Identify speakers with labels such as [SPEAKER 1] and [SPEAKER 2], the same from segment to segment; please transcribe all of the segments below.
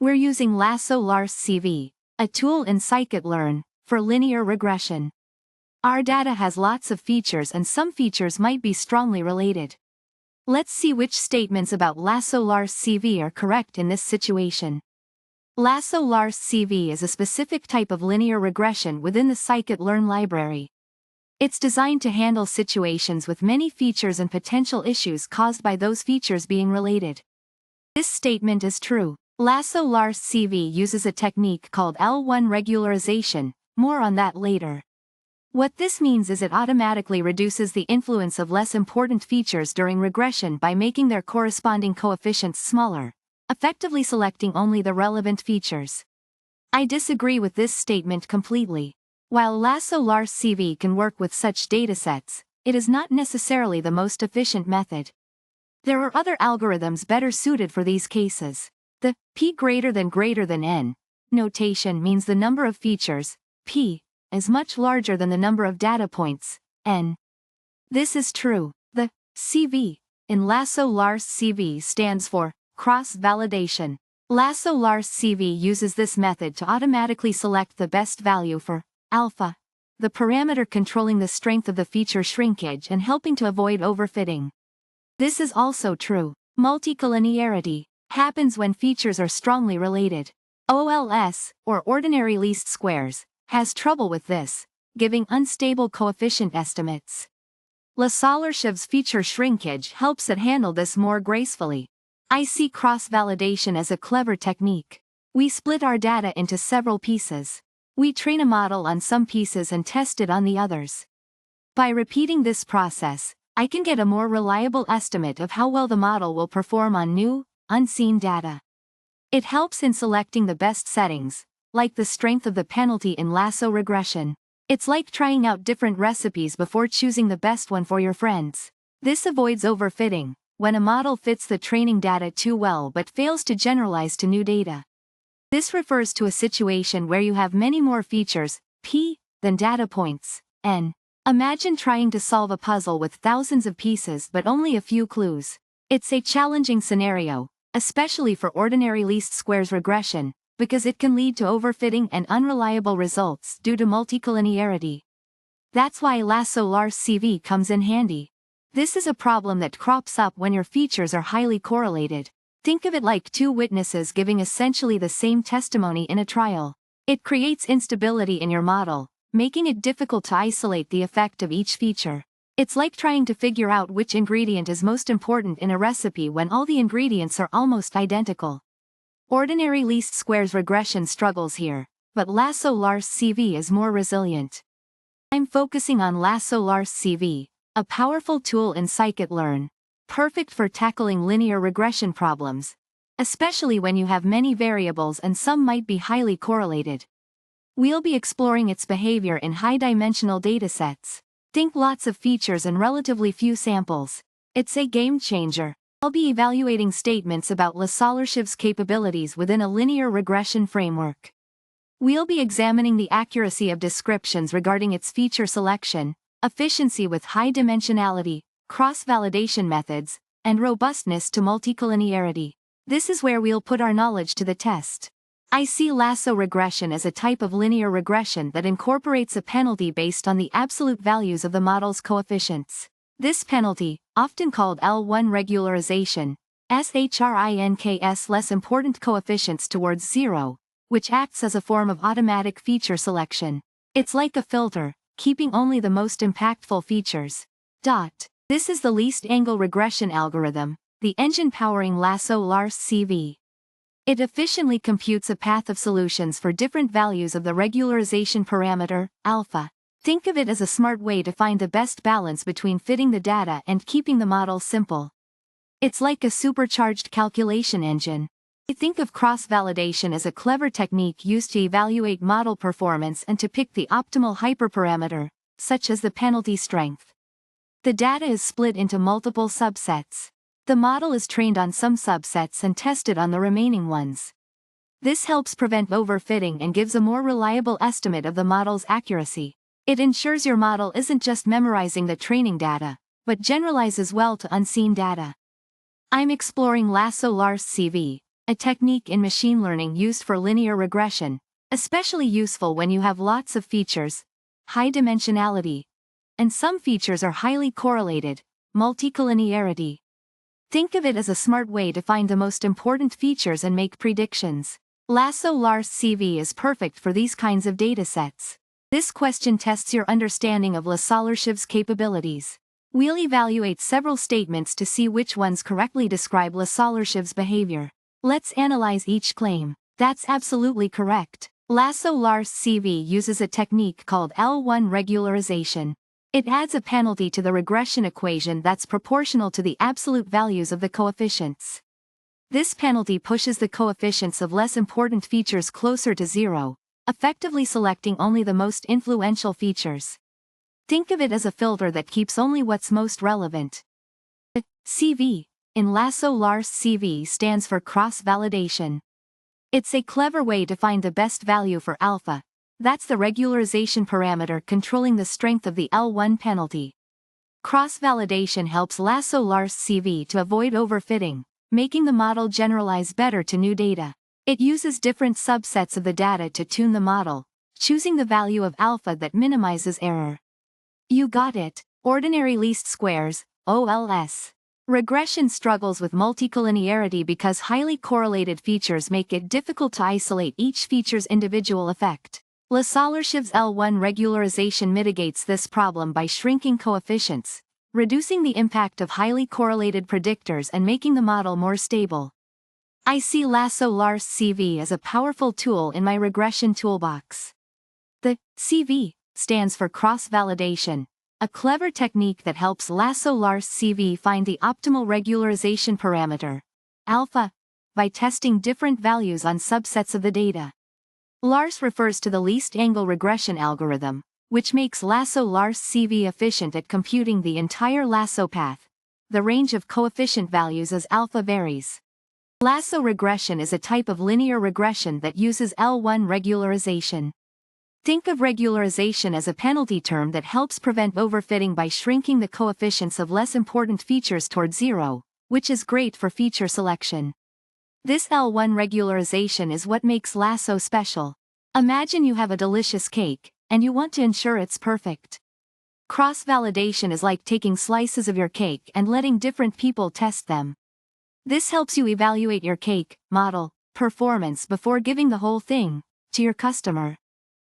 [SPEAKER 1] We're using LassoLarsCV, a tool in Sklearn, for linear regression. Our data has lots of features and some features might be strongly related. Let's see which statements about LassoLarsCV are correct in this situation. LassoLarsCV is a specific type of linear regression within the Sklearn library. It's designed to handle situations with many features and potential issues caused by those features being related. This statement is true. LassoLarsCV uses a technique called L1 regularization, more on that later. What this means is it automatically reduces the influence of less important features during regression by making their corresponding coefficients smaller, effectively selecting only the relevant features. I disagree with this statement completely. While LassoLarsCV can work with such datasets, it is not necessarily the most efficient method. There are other algorithms better suited for these cases. The p greater than n notation means the number of features, p, is much larger than the number of data points, n. This is true. The CV in LassoLarsCV stands for cross-validation. LassoLarsCV uses this method to automatically select the best value for alpha, the parameter controlling the strength of the feature shrinkage and helping to avoid overfitting. This is also true. Multicollinearity happens when features are strongly related. OLS, or ordinary least squares, has trouble with this, giving unstable coefficient estimates. LassoLarsCV's feature shrinkage helps it handle this more gracefully. I see cross-validation as a clever technique. We split our data into several pieces. We train a model on some pieces and test it on the others. By repeating this process, I can get a more reliable estimate of how well the model will perform on new, unseen data. It helps in selecting the best settings, like the strength of the penalty in lasso regression. It's like trying out different recipes before choosing the best one for your friends. This avoids overfitting, when a model fits the training data too well but fails to generalize to new data. This refers to a situation where you have many more features, p, than data points, n. Imagine trying to solve a puzzle with thousands of pieces but only a few clues. It's a challenging scenario, especially for ordinary least squares regression, because it can lead to overfitting and unreliable results due to multicollinearity. That's why LassoLarsCV comes in handy. This is a problem that crops up when your features are highly correlated. Think of it like two witnesses giving essentially the same testimony in a trial. It creates instability in your model, making it difficult to isolate the effect of each feature. It's like trying to figure out which ingredient is most important in a recipe when all the ingredients are almost identical. Ordinary least squares regression struggles here, but LassoLarsCV is more resilient. I'm focusing on LassoLarsCV, a powerful tool in Sklearn, perfect for tackling linear regression problems, especially when you have many variables and some might be highly correlated. We'll be exploring its behavior in high-dimensional datasets. Think lots of features and relatively few samples. It's a game changer. I'll be evaluating statements about LassoLarsCV's capabilities within a linear regression framework. We'll be examining the accuracy of descriptions regarding its feature selection, efficiency with high dimensionality, cross-validation methods, and robustness to multicollinearity. This is where we'll put our knowledge to the test. I see lasso regression as a type of linear regression that incorporates a penalty based on the absolute values of the model's coefficients. This penalty, often called L1 regularization, shrinks less important coefficients towards zero, which acts as a form of automatic feature selection. It's like a filter, keeping only the most impactful features. This is the least angle regression algorithm, the engine powering LassoLarsCV. It efficiently computes a path of solutions for different values of the regularization parameter, alpha. Think of it as a smart way to find the best balance between fitting the data and keeping the model simple. It's like a supercharged calculation engine. I think of cross-validation as a clever technique used to evaluate model performance and to pick the optimal hyperparameter, such as the penalty strength. The data is split into multiple subsets. The model is trained on some subsets and tested on the remaining ones. This helps prevent overfitting and gives a more reliable estimate of the model's accuracy. It ensures your model isn't just memorizing the training data, but generalizes well to unseen data. I'm exploring LassoLarsCV, a technique in machine learning used for linear regression, especially useful when you have lots of features, high dimensionality, and some features are highly correlated, multicollinearity. Think of it as a smart way to find the most important features and make predictions. LassoLarsCV is perfect for these kinds of datasets. This question tests your understanding of LassoLarsCV's capabilities. We'll evaluate several statements to see which ones correctly describe LassoLarsCV's behavior. Let's analyze each claim. That's absolutely correct. LassoLarsCV uses a technique called L1 regularization. It adds a penalty to the regression equation that's proportional to the absolute values of the coefficients. This penalty pushes the coefficients of less important features closer to zero, effectively selecting only the most influential features. Think of it as a filter that keeps only what's most relevant. The CV in LassoLarsCV stands for cross-validation. It's a clever way to find the best value for alpha. That's the regularization parameter controlling the strength of the L1 penalty. Cross-validation helps LassoLarsCV to avoid overfitting, making the model generalize better to new data. It uses different subsets of the data to tune the model, choosing the value of alpha that minimizes error. You got it. Ordinary least squares, OLS. Regression struggles with multicollinearity because highly correlated features make it difficult to isolate each feature's individual effect. LassoLarsCV's L1 regularization mitigates this problem by shrinking coefficients, reducing the impact of highly correlated predictors and making the model more stable. I see LassoLarsCV as a powerful tool in my regression toolbox. The CV stands for cross-validation, a clever technique that helps LassoLarsCV find the optimal regularization parameter, alpha, by testing different values on subsets of the data. Lars refers to the least angle regression algorithm, which makes LassoLarsCV efficient at computing the entire lasso path. The range of coefficient values as alpha varies. Lasso regression is a type of linear regression that uses L1 regularization. Think of regularization as a penalty term that helps prevent overfitting by shrinking the coefficients of less important features toward zero, which is great for feature selection. This L1 regularization is what makes Lasso special. Imagine you have a delicious cake, and you want to ensure it's perfect. Cross-validation is like taking slices of your cake and letting different people test them. This helps you evaluate your cake model performance before giving the whole thing to your customer.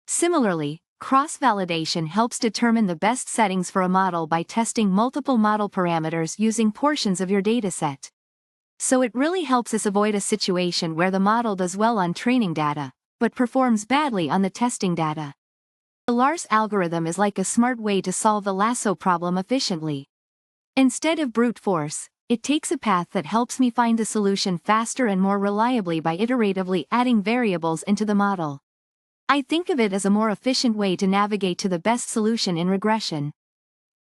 [SPEAKER 1] Similarly, cross-validation helps determine the best settings for a model by testing multiple model parameters using portions of your dataset. So it really helps us avoid a situation where the model does well on training data, but performs badly on the testing data. The Lars algorithm is like a smart way to solve the lasso problem efficiently. Instead of brute force, it takes a path that helps me find the solution faster and more reliably by iteratively adding variables into the model. I think of it as a more efficient way to navigate to the best solution in regression.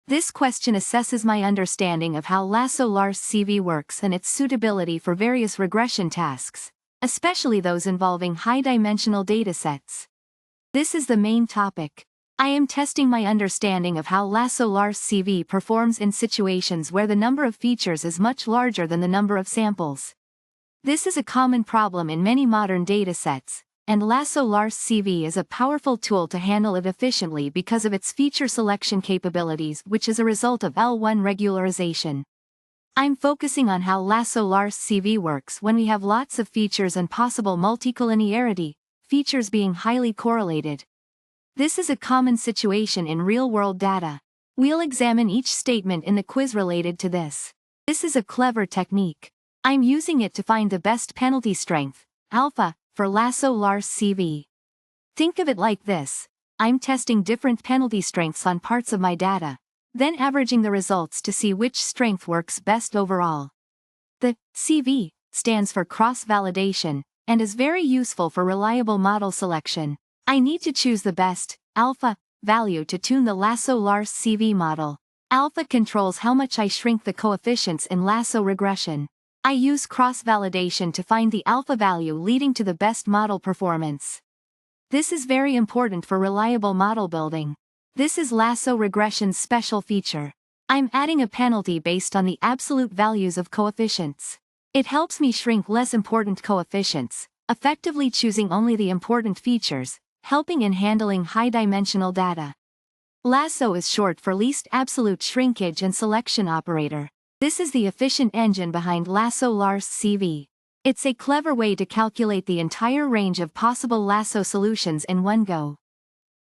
[SPEAKER 1] This question assesses my understanding of how LassoLarsCV works and its suitability for various regression tasks, especially those involving high-dimensional datasets. This is the main topic. I am testing my understanding of how LassoLarsCV performs in situations where the number of features is much larger than the number of samples. This is a common problem in many modern datasets, and LassoLarsCV is a powerful tool to handle it efficiently because of its feature selection capabilities, which is a result of L1 regularization. I'm focusing on how LassoLarsCV works when we have lots of features and possible multicollinearity, features being highly correlated. This is a common situation in real-world data. We'll examine each statement in the quiz related to this. This is a clever technique. I'm using it to find the best penalty strength, alpha, for LassoLarsCV. Think of it like this. I'm testing different penalty strengths on parts of my data, then averaging the results to see which strength works best overall. The CV stands for cross-validation, and is very useful for reliable model selection. I need to choose the best, alpha, value to tune the LassoLarsCV model. Alpha controls how much I shrink the coefficients in lasso regression. I use cross-validation to find the alpha value leading to the best model performance. This is very important for reliable model building. This is lasso regression's special feature. I'm adding a penalty based on the absolute values of coefficients. It helps me shrink less important coefficients, effectively choosing only the important features, helping in handling high-dimensional data. Lasso is short for least absolute shrinkage and selection operator. This is the efficient engine behind LassoLarsCV. It's a clever way to calculate the entire range of possible lasso solutions in one go.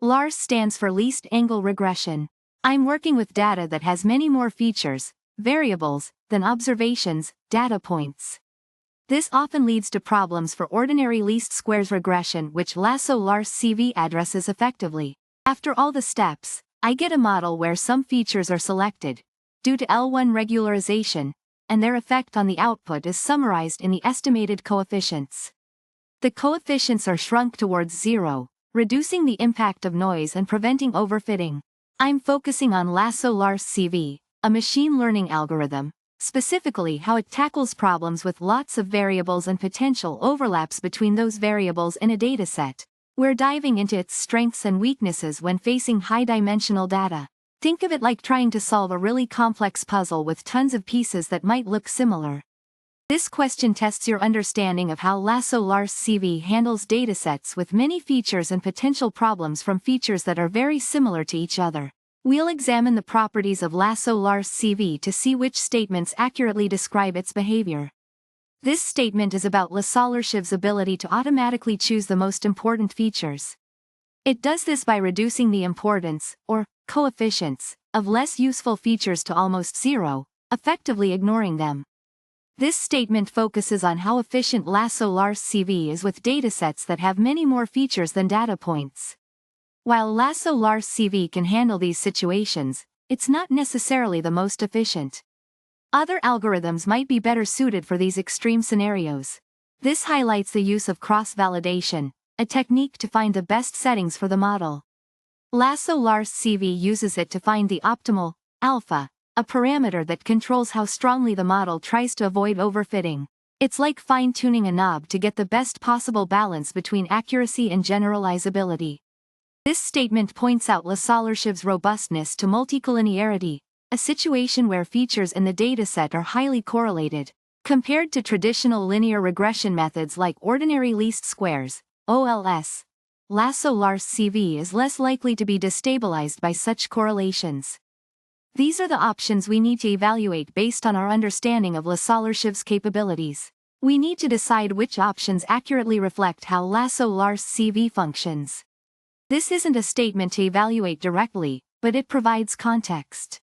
[SPEAKER 1] LARS stands for least angle regression. I'm working with data that has many more features, variables, than observations, data points. This often leads to problems for ordinary least squares regression, which LassoLarsCV addresses effectively. After all the steps, I get a model where some features are selected, due to L1 regularization, and their effect on the output is summarized in the estimated coefficients. The coefficients are shrunk towards zero, reducing the impact of noise and preventing overfitting. I'm focusing on LassoLarsCV, a machine learning algorithm, specifically how it tackles problems with lots of variables and potential overlaps between those variables in a dataset. We're diving into its strengths and weaknesses when facing high-dimensional data. Think of it like trying to solve a really complex puzzle with tons of pieces that might look similar. This question tests your understanding of how LassoLarsCV handles datasets with many features and potential problems from features that are very similar to each other. We'll examine the properties of LassoLarsCV to see which statements accurately describe its behavior. This statement is about LassoLarsCV's ability to automatically choose the most important features. It does this by reducing the importance, or coefficients, of less useful features to almost zero, effectively ignoring them. This statement focuses on how efficient LassoLarsCV is with datasets that have many more features than data points. While LassoLarsCV can handle these situations, it's not necessarily the most efficient. Other algorithms might be better suited for these extreme scenarios. This highlights the use of cross-validation, a technique to find the best settings for the model. LassoLarsCV uses it to find the optimal alpha, a parameter that controls how strongly the model tries to avoid overfitting. It's like fine-tuning a knob to get the best possible balance between accuracy and generalizability. This statement points out LassoLarsCV's robustness to multicollinearity, a situation where features in the dataset are highly correlated. Compared to traditional linear regression methods like ordinary least squares, OLS, LassoLarsCV is less likely to be destabilized by such correlations. These are the options we need to evaluate based on our understanding of LassoLarsCV's capabilities. We need to decide which options accurately reflect how LassoLarsCV functions. This isn't a statement to evaluate directly, but it provides context.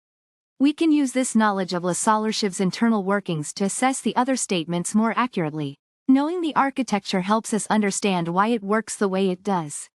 [SPEAKER 1] We can use this knowledge of LassoLarsCV's internal workings to assess the other statements more accurately. Knowing the architecture helps us understand why it works the way it does.